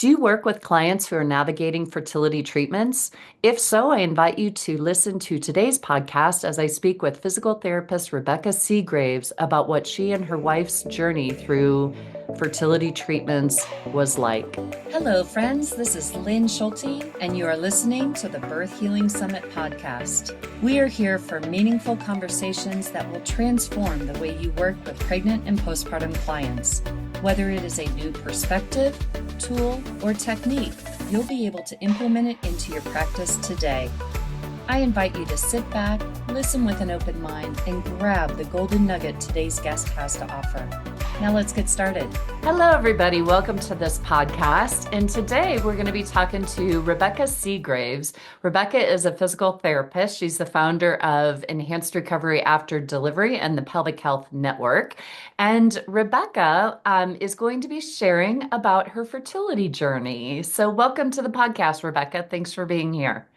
Do you work with clients who are navigating fertility treatments? If so, I invite you to listen to today's podcast as I speak with physical therapist Rebeca Segraves about what she and her wife's journey through fertility treatments was like. Hello, friends. This is Lynn Schulte, and you are listening to the Birth Healing Summit podcast. We are here for meaningful conversations that will transform the way you work with pregnant and postpartum clients. Whether it is a new perspective, tool, or technique, you'll be able to implement it into your practice today. I invite you to sit back, listen with an open mind, and grab the golden nugget today's guest has to offer. Now let's get started. Hello, everybody. Welcome to this podcast. And today we're going to be talking to Rebeca Segraves. Rebeca is a physical therapist. She's the founder of Enhanced Recovery After Delivery and the Pelvic Health Network. And Rebeca is going to be sharing about her fertility journey. So welcome to the podcast, Rebeca. Thanks for being here.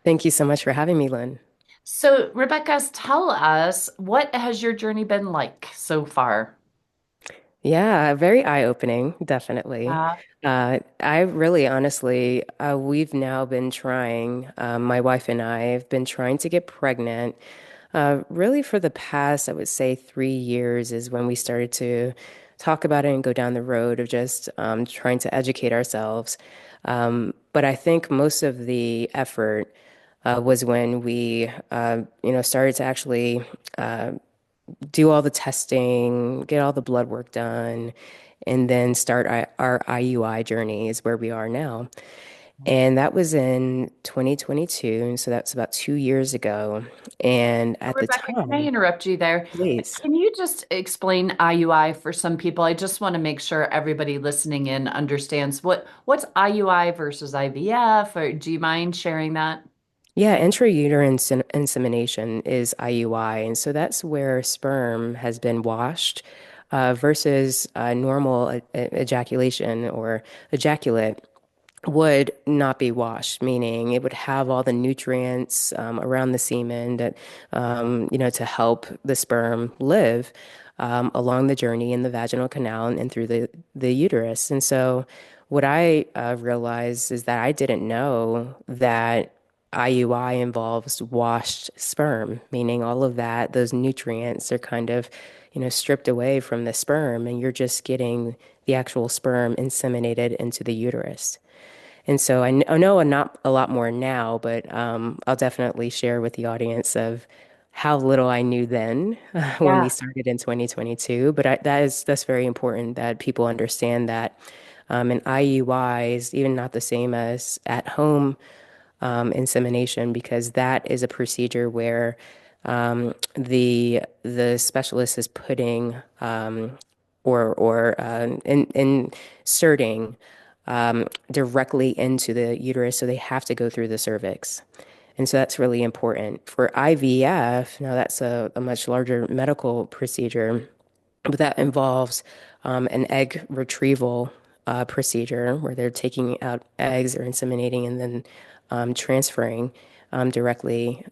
Thank you so much for having me, Lynn. So, Rebecca, tell us, what has your journey been like so far? Yeah, very eye-opening, definitely. I really honestly, we've now been trying, my wife and I have been trying to get pregnant. Really for the past, I would say 3 years is when we started to talk about it and go down the road of just trying to educate ourselves. But I think most of the effort was when we, started to actually do all the testing, get all the blood work done, and then start our IUI journey is where we are now. And that was in 2022. And so that's about 2 years ago. And at the Rebecca, can I time, interrupt you there? please. Can you just explain IUI for some people? I just want to make sure everybody listening in understands what's IUI versus IVF, or do you mind sharing that? Yeah, intrauterine insemination is IUI. And so that's where sperm has been washed versus normal ejaculation or ejaculate would not be washed, meaning it would have all the nutrients around the semen that, to help the sperm live along the journey in the vaginal canal and through the uterus. And so, what I realized is that I didn't know that IUI involves washed sperm, meaning all of that, those nutrients are kind of, stripped away from the sperm, and you're just getting the actual sperm inseminated into the uterus. And so I know not a lot more now, but I'll definitely share with the audience of how little I knew then when we Yeah. started in 2022. But that's very important that people understand that an IUI is even not the same as at home insemination because that is a procedure where the specialist is putting inserting directly into the uterus, so they have to go through the cervix. And so that's really important. For IVF, now that's a much larger medical procedure, but that involves an egg retrieval procedure where they're taking out eggs or inseminating and then transferring directly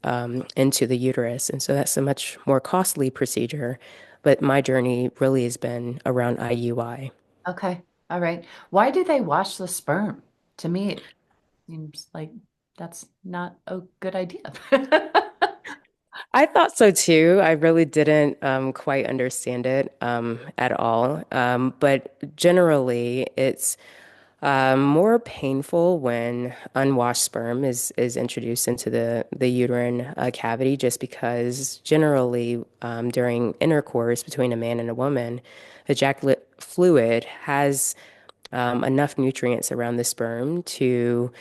into the uterus. And so that's a much more costly procedure. But my journey really has been around IUI. Okay. All right. Why do they wash the sperm? To me, it seems like that's not a good idea. I thought so too. I really didn't quite understand it at all. But generally, it's more painful when unwashed sperm is introduced into the uterine cavity, just because generally during intercourse between a man and a woman, ejaculate fluid has enough nutrients around the sperm to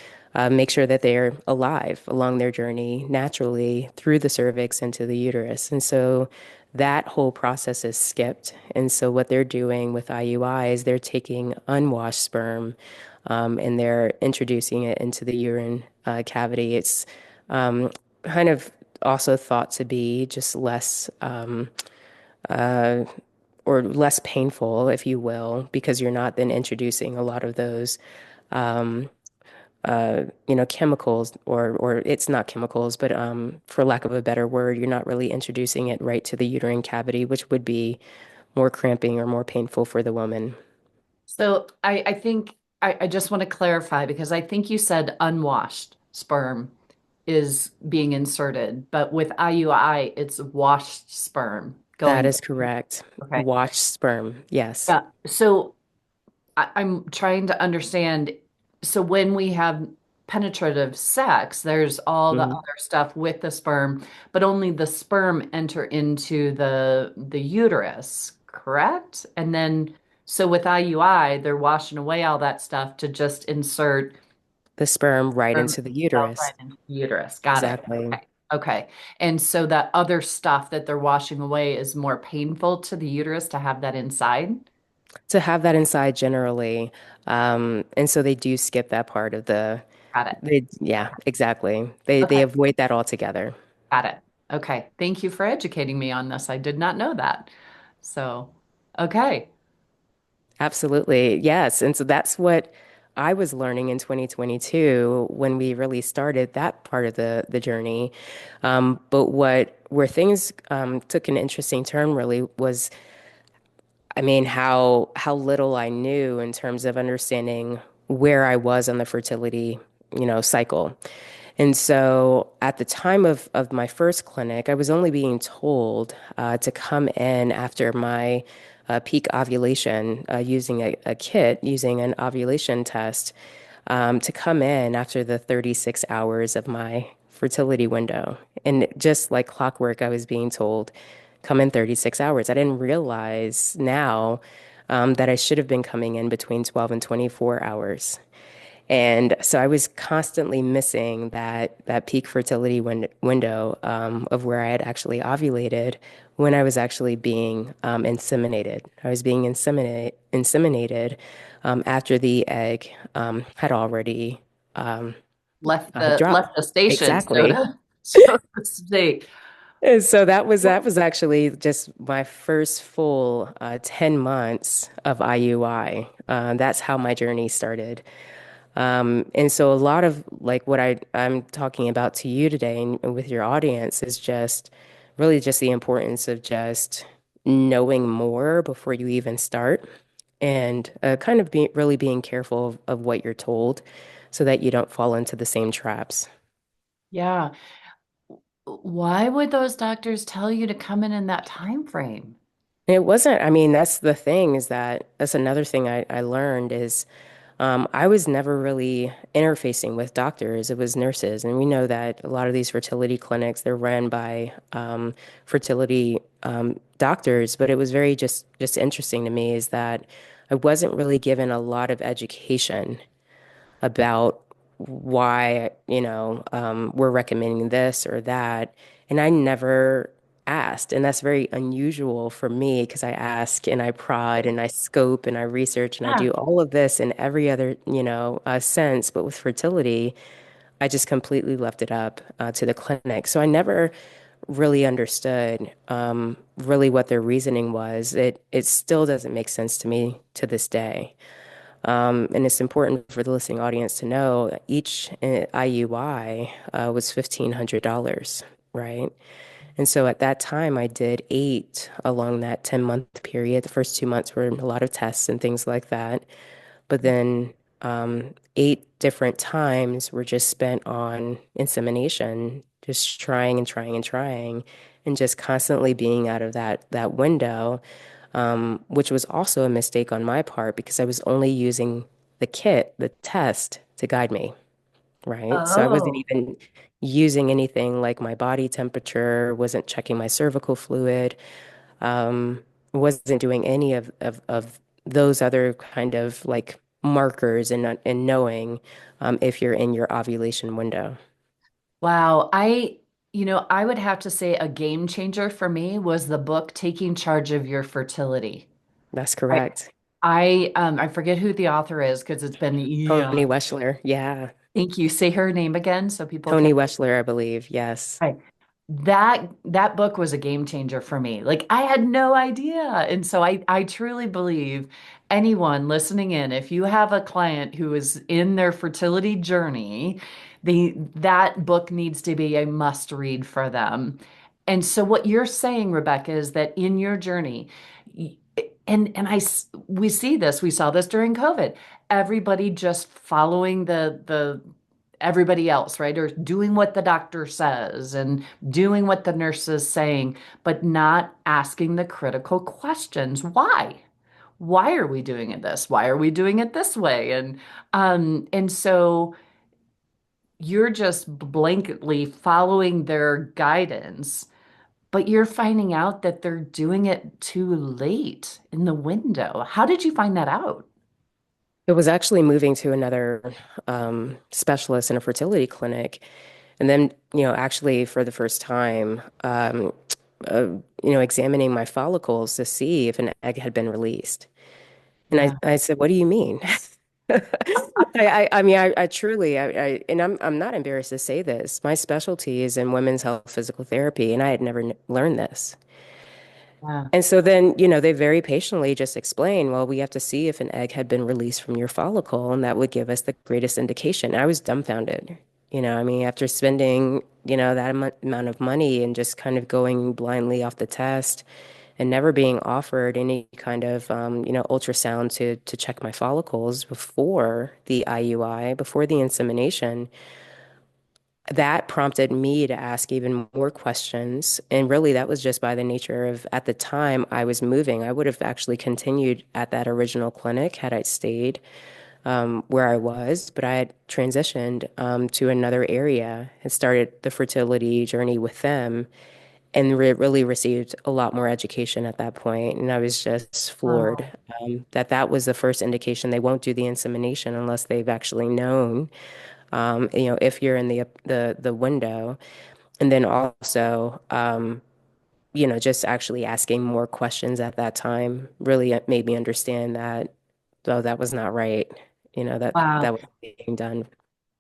make sure that they're alive along their journey naturally through the cervix into the uterus. And so that whole process is skipped. And so what they're doing with IUI is they're taking unwashed sperm and they're introducing it into the urine cavity. It's kind of also thought to be just less uh, or less painful, if you will, because you're not then introducing a lot of those um, chemicals, or it's not chemicals, but for lack of a better word, you're not really introducing it right to the uterine cavity, which would be more cramping or more painful for the woman. So I think I just want to clarify because I think you said unwashed sperm is being inserted, but with IUI, it's washed sperm That going. is correct. Okay. Washed sperm. Yes. Yeah. So I'm trying to understand. So when we have penetrative sex, there's all the Mhm. other stuff with the sperm, but only the sperm enter into the uterus, correct? And then so with IUI, they're washing away all that stuff to just insert The sperm right sperm into the itself uterus. right into the uterus. Got it. Exactly. Okay. Okay. And so that other stuff that they're washing away is more painful to the uterus to have that inside. To have that inside generally. And so they do skip that part of Got it. yeah, exactly. They Okay. avoid that altogether. Got it. Okay. Thank you for educating me on this. I did not know that. So, okay. Absolutely. Yes. And so that's what I was learning in 2022 when we really started that part of the journey. But where things took an interesting turn really was, I mean, how little I knew in terms of understanding where I was on the fertility, cycle. And so at the time of my first clinic, I was only being told to come in after my peak ovulation using a kit, using an ovulation test, to come in after the 36 hours of my fertility window. And just like clockwork, I was being told, come in 36 hours. I didn't realize now that I should have been coming in between 12 and 24 hours. And so I was constantly missing that peak fertility window of where I had actually ovulated when I was actually being inseminated. I was being inseminated after the egg had already dropped. Left the station, so Exactly. to so to speak. And so that was actually just my first full 10 months of IUI. That's how my journey started. And so a lot of like what I'm talking about to you today and with your audience is just really just the importance of just knowing more before you even start and kind of really being careful of what you're told so that you don't fall into the same traps. Yeah. Why would those doctors tell you to come in that time frame? It wasn't, I mean, that's the thing is that's another thing I learned is I was never really interfacing with doctors. It was nurses. And we know that a lot of these fertility clinics, they're run by fertility doctors. But it was very just interesting to me is that I wasn't really given a lot of education about why, we're recommending this or that. And I never asked. And that's very unusual for me because I ask and I prod and I scope and I research and I Yeah. do all of this in every other, sense. But with fertility, I just completely left it up to the clinic. So I never really understood really what their reasoning was. It still doesn't make sense to me to this day. And it's important for the listening audience to know that each IUI was $1,500, right? And so at that time, I did eight along that 10-month period. The first 2 months were a lot of tests and things like that. But then eight different times were just spent on insemination, just trying and trying and trying, and just constantly being out of that window, which was also a mistake on my part because I was only using the kit, the test, to guide me, right? So I wasn't Oh, even using anything like my body temperature, wasn't checking my cervical fluid, wasn't doing any of those other kind of like markers and knowing if you're in your ovulation window. wow. I would have to say a game changer for me was the book Taking Charge of Your Fertility. That's I correct. I forget who the author is because it's been yeah. Tony Weschler. Yeah. Thank you. Say her name again so people can. Tony Weschler, I believe. Yes. Right. That book was a game changer for me. Like I had no idea. And so I truly believe anyone listening in, if you have a client who is in their fertility journey, that book needs to be a must read for them. And so what you're saying, Rebecca, is that in your journey, we see this, we saw this during COVID. Everybody just following the everybody else, right? Or doing what the doctor says and doing what the nurse is saying, but not asking the critical questions. Why? Why are we doing it this? Why are we doing it this way? And so you're just blankly following their guidance, but you're finding out that they're doing it too late in the window. How did you find that out? It was actually moving to another specialist in a fertility clinic. And then, actually for the first time, uh, examining my follicles to see if an egg had been released. And Yeah. I said, what do you mean? I mean, I truly, and I'm not embarrassed to say this. My specialty is in women's health physical therapy, and I had never learned this. Yeah. And so then, they very patiently just explain, well, we have to see if an egg had been released from your follicle, and that would give us the greatest indication. I was dumbfounded. I mean, after spending, that amount of money and just kind of going blindly off the test and never being offered any kind of, ultrasound to check my follicles before the IUI, before the insemination, that prompted me to ask even more questions. And really, that was just by the nature of at the time I was moving. I would have actually continued at that original clinic had I stayed where I was, but I had transitioned to another area and started the fertility journey with them and really received a lot more education at that point. And I was just floored Oh, that that was the first indication they won't do the insemination unless they've actually known if you're in the window, and then also, just actually asking more questions at that time really made me understand that, oh, that was not right. wow. That was being done.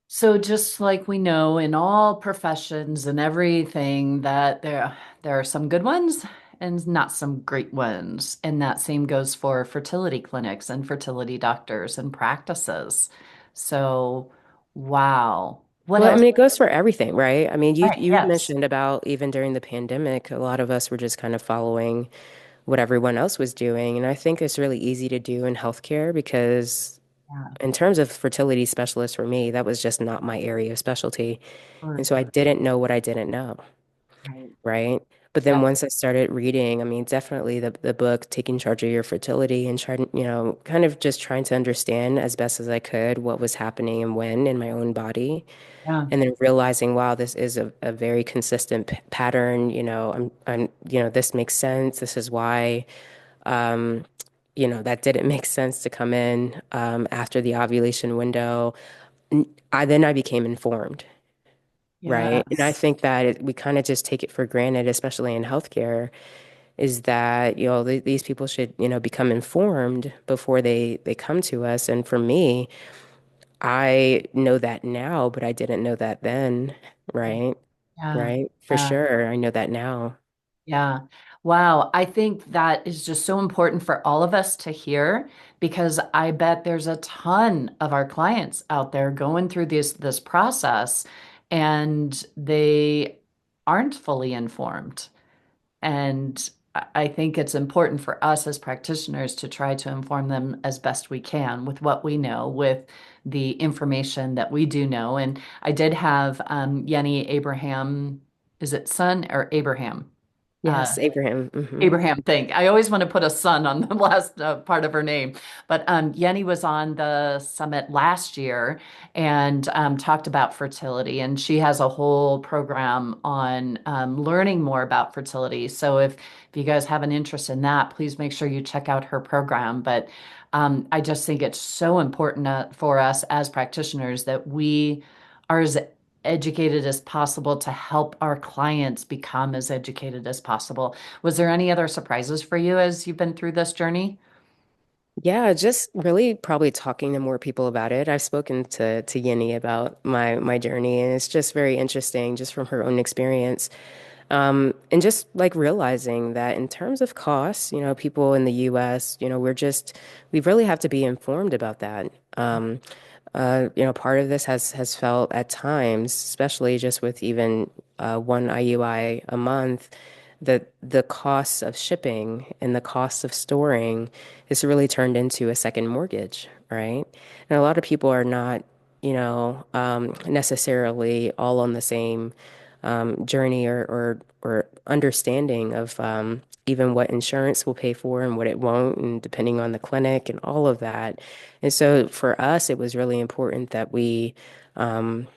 So just like we know in all professions and everything that there are some good ones and not some great ones. And that same goes for fertility clinics and fertility doctors and practices. So, wow. What Well, I else? mean, it goes for everything, right? I mean, you Right, you yes. mentioned about even during the pandemic, a lot of us were just kind of following what everyone else was doing, and I think it's really easy to do in healthcare because Yeah, in terms of fertility specialists for me, that was just not my area of specialty. And sure. so I didn't know what I didn't know, Right. right? But then Yeah, once I started reading, I mean, definitely the book, Taking Charge of Your Fertility, and trying, kind of just trying to understand as best as I could what was happening and when in my own body. yeah, And then realizing, wow, this is a very consistent pattern. This makes sense. This is why, um, that didn't make sense to come in after the ovulation window. I became informed, right? And I yes. think that we kind of just take it for granted, especially in healthcare, is that, these people should, become informed before they come to us. And for me, I know that now, but I didn't know that then, right? Yeah, Right? For yeah. sure. I know that now. Yeah. Wow. I think that is just so important for all of us to hear because I bet there's a ton of our clients out there going through this process and they aren't fully informed. And I think it's important for us as practitioners to try to inform them as best we can with what we know, with the information that we do know. And I did have Yenny Abraham, is it son or Abraham? Uh, Yes, Abraham. Hmm. Abraham think. I always want to put a son on the last part of her name. But Yenny was on the summit last year and talked about fertility. And she has a whole program on learning more about fertility. So if you guys have an interest in that, please make sure you check out her program. But I just think it's so important for us as practitioners that we are as educated as possible to help our clients become as educated as possible. Was there any other surprises for you as you've been through this journey? Yeah, just really probably talking to more people about it. I've spoken to Yinny about my journey, and it's just very interesting just from her own experience. And just like realizing that in terms of costs, people in the US, we really have to be informed about that. Part of this has felt at times, especially just with even one IUI a month, the costs of shipping and the costs of storing is really turned into a second mortgage, right? And a lot of people are not, necessarily all on the same journey or understanding of even what insurance will pay for and what it won't, and depending on the clinic and all of that. And so for us, it was really important that we um,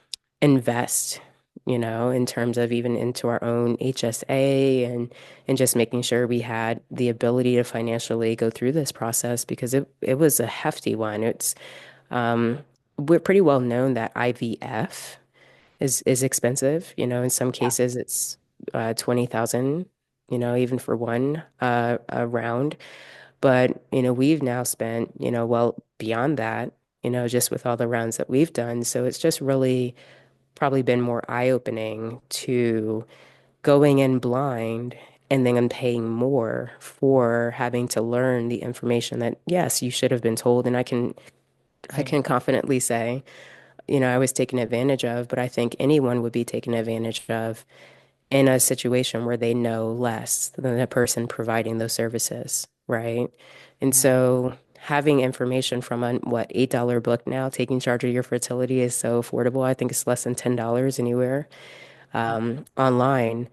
invest, in terms of even into our own HSA and just making sure we had the ability to financially go through this process because it was a hefty one. Um, we're pretty well known that IVF is expensive. In some Yeah. cases it's 20,000, even for one a round. But, we've now spent, well beyond that, just with all the rounds that we've done. So it's just really probably been more eye-opening to going in blind and then paying more for having to learn the information that, yes, you should have been told. And I Right. can confidently say, I was taken advantage of, but I think anyone would be taken advantage of in a situation where they know less than the person providing those services, right? And Yeah. so having information from a what $8 book now, taking charge of your fertility is so affordable. I think it's less than $10 anywhere online.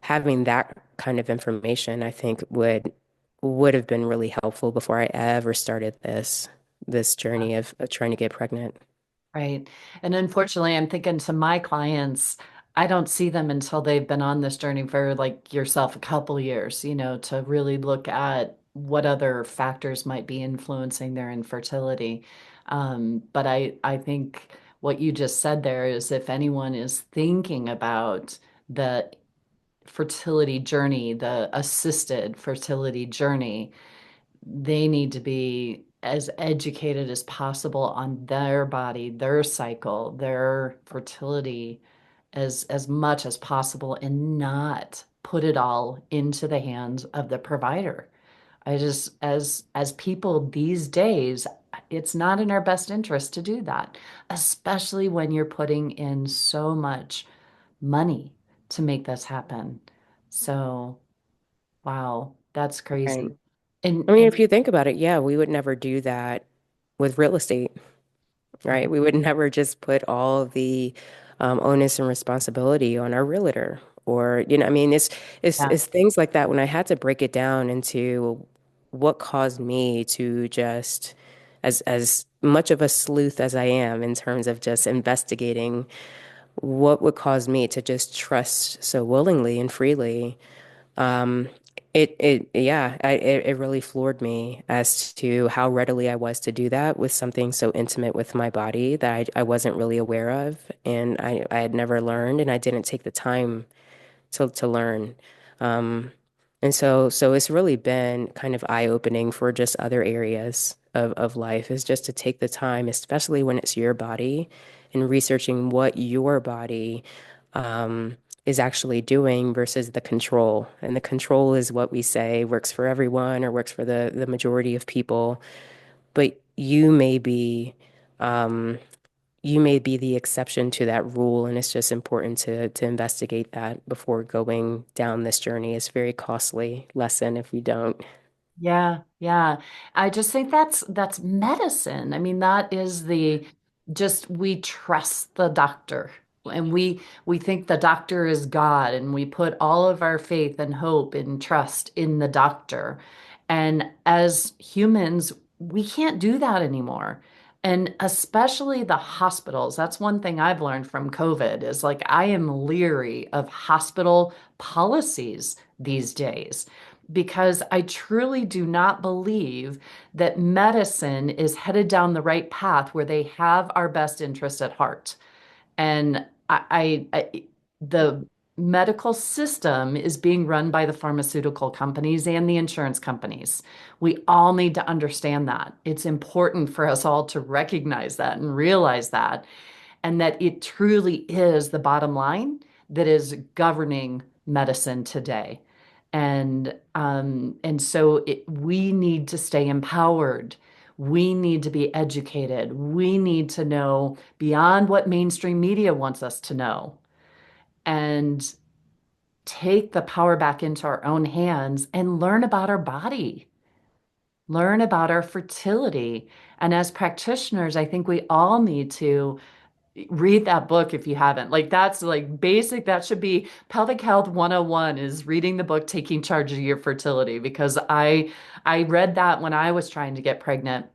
Having that kind of information, I think would have been really helpful before I ever started this journey of trying to get pregnant. Right. And unfortunately, I'm thinking to my clients, I don't see them until they've been on this journey for like yourself a couple years, to really look at what other factors might be influencing their infertility. But I think what you just said there is if anyone is thinking about the fertility journey, the assisted fertility journey, they need to be as educated as possible on their body, their cycle, their fertility as much as possible and not put it all into the hands of the provider. I just as people these days, it's not in our best interest to do that, especially when you're putting in so much money to make this happen. So, wow, that's Right. crazy. I mean, if And you think about it, yeah, we would never do that with real estate. Right? We would never just put all of the onus and responsibility on our realtor or, I mean, yeah. it's things like that when I had to break it down into what caused me to just, as much of a sleuth as I am in terms of just investigating what would cause me to just trust so willingly and freely. Um, it really floored me as to how readily I was to do that with something so intimate with my body that I wasn't really aware of, and I had never learned, and I didn't take the time to learn. Um, and so it's really been kind of eye-opening for just other areas of life is just to take the time, especially when it's your body, and researching what your body is actually doing versus the control. And the control is what we say works for everyone or works for the majority of people, but you may be the exception to that rule, and it's just important to investigate that before going down this journey. It's a very costly lesson if we don't. Yeah, yeah. I just think that's medicine. I mean, that is the just we trust the doctor and we think the doctor is God and we put all of our faith and hope and trust in the doctor. And as humans, we can't do that anymore. And especially the hospitals. That's one thing I've learned from COVID is like I am leery of hospital policies these days because I truly do not believe that medicine is headed down the right path where they have our best interest at heart. And the medical system is being run by the pharmaceutical companies and the insurance companies. We all need to understand that. It's important for us all to recognize that and realize that, and that it truly is the bottom line that is governing medicine today. And so we need to stay empowered. We need to be educated. We need to know beyond what mainstream media wants us to know. And take the power back into our own hands and learn about our body, learn about our fertility. And as practitioners, I think we all need to read that book if you haven't. Like that's like basic, that should be pelvic health 101 is reading the book Taking Charge of Your Fertility because I read that when I was trying to get pregnant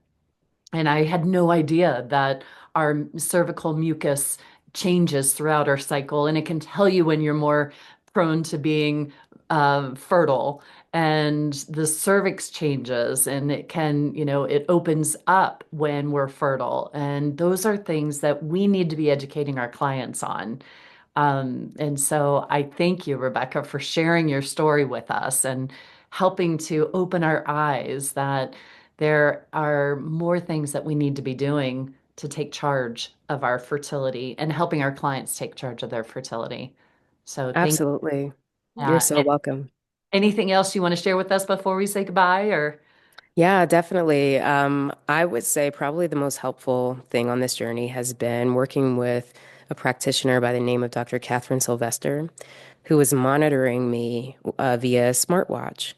and I had no idea that our cervical mucus changes throughout our cycle, and it can tell you when you're more prone to being fertile. And the cervix changes, and it can, it opens up when we're fertile. And those are things that we need to be educating our clients on. And so I thank you, Rebecca, for sharing your story with us and helping to open our eyes that there are more things that we need to be doing to take charge of our fertility and helping our clients take charge of their fertility. So thank Absolutely. You're you. so welcome. Anything else you want to share with us before we say goodbye or Yeah, definitely. I would say probably the most helpful thing on this journey has been working with a practitioner by the name of Dr. Catherine Sylvester, who was monitoring me via smartwatch.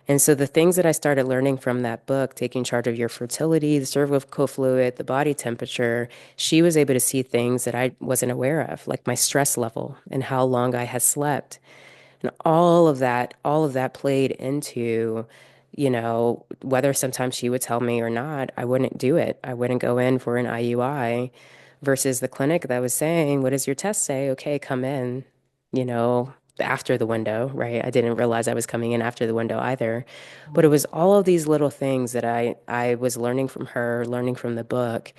And so the things that I started learning from that book, taking charge of your fertility, the cervical fluid, the body temperature, she was able to see things that I wasn't aware of, like my stress level and how long I had slept. And all of that played into, whether sometimes she would tell me or not, I wouldn't do it. I wouldn't go in for an IUI versus the clinic that was saying, what does your test say? Okay, come in, after the window, right? I didn't realize I was coming in after the window either. But it was all of these little things that I was learning from her, learning from the book.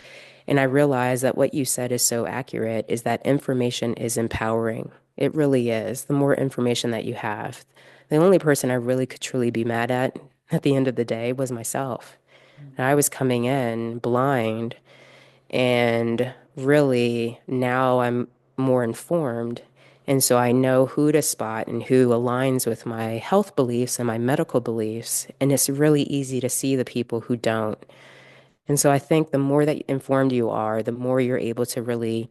And I realized that what you said is so accurate is that information is empowering. It really is. The more information that you have, the only person I really could truly be mad at the end of the day was myself. And I was coming in blind, and really now I'm more informed. And so I know who to spot and who aligns with my health beliefs and my medical beliefs. And it's really easy to see the people who don't. And so I think the more that informed you are, the more you're able to really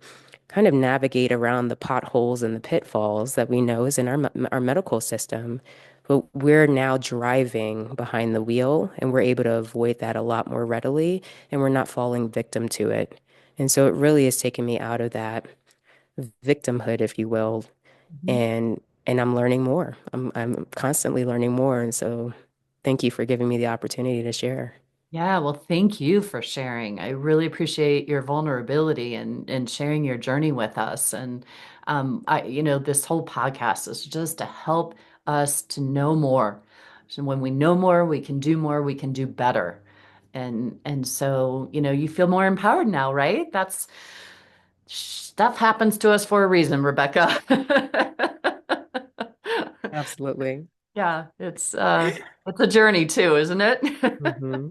kind of navigate around the potholes and the pitfalls that we know is in our medical system. But we're now driving behind the wheel and we're able to avoid that a lot more readily and we're not falling victim to it. And so it really is taking me out of that victimhood, if you will, Mhm. and I'm learning more. I'm constantly learning more. And so thank you for giving me the opportunity to share. Yeah, well, thank you for sharing. I really appreciate your vulnerability and sharing your journey with us. And this whole podcast is just to help us to know more. So when we know more, we can do more, we can do better. And so, you feel more empowered now, right? That's stuff happens to us for a reason, Rebecca. Absolutely. Yeah, it's a journey too, isn't it? Hmm.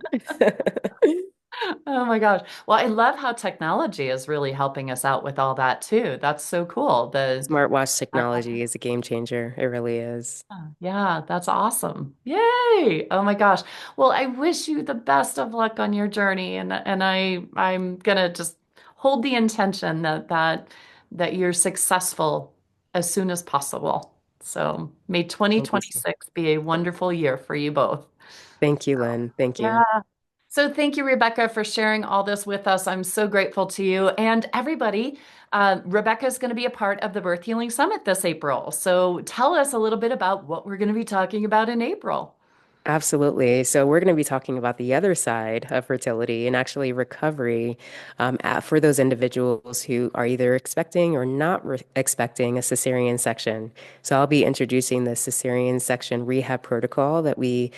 Oh my gosh. Well, I love how technology is really helping us out with all that too. That's so cool. Smartwatch technology is a game changer. It really is. Yeah, that's awesome. Yay. Oh my gosh. Well, I wish you the best of luck on your journey and I'm gonna just hold the intention that you're successful as soon as possible. So may Thank you. 2026 be a wonderful year for you both. Thank you, Lynn. Thank Yeah. you. So thank you, Rebecca, for sharing all this with us. I'm so grateful to you and everybody. Rebecca is going to be a part of the Birth Healing Summit this April. So tell us a little bit about what we're going to be talking about in April. Absolutely. So, we're going to be talking about the other side of fertility and actually recovery for those individuals who are either expecting or not expecting a cesarean section. So, I'll be introducing the cesarean section rehab protocol that we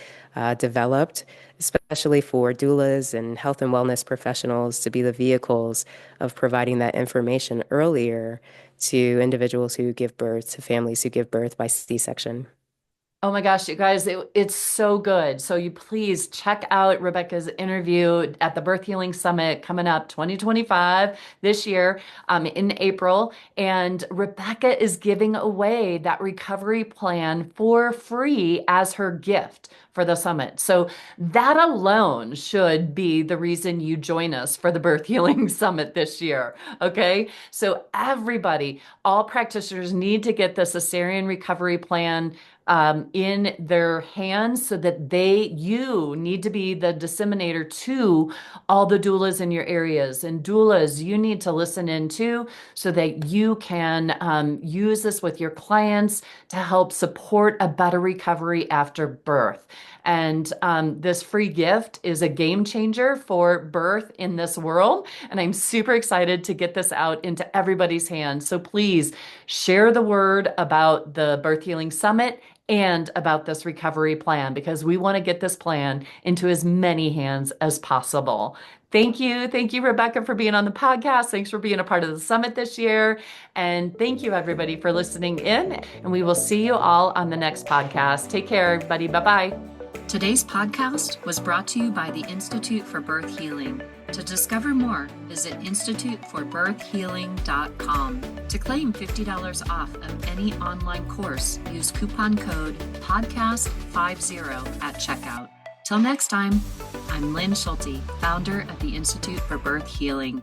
developed, especially for doulas and health and wellness professionals to be the vehicles of providing that information earlier to individuals who give birth, to families who give birth by C-section. Oh my gosh, you guys, it's so good. So you please check out Rebecca's interview at the Birth Healing Summit coming up 2025 this year in April. And Rebecca is giving away that recovery plan for free as her gift for the summit. So that alone should be the reason you join us for the Birth Healing Summit this year. Okay. So everybody, all practitioners need to get the cesarean recovery plan in their hands so that you need to be the disseminator to all the doulas in your areas. And doulas, you need to listen in too so that you can use this with your clients to help support a better recovery after birth. And this free gift is a game changer for birth in this world. And I'm super excited to get this out into everybody's hands. So please share the word about the Birth Healing Summit and about this recovery plan because we want to get this plan into as many hands as possible. Thank you. Thank you, Rebecca, for being on the podcast. Thanks for being a part of the summit this year. And thank you, everybody, for listening in. And we will see you all on the next podcast. Take care, everybody. Bye-bye. Today's podcast was brought to you by the Institute for Birth Healing. To discover more, visit instituteforbirthhealing.com. To claim $50 off of any online course, use coupon code PODCAST50 at checkout. Till next time, I'm Lynn Schulte, founder of the Institute for Birth Healing.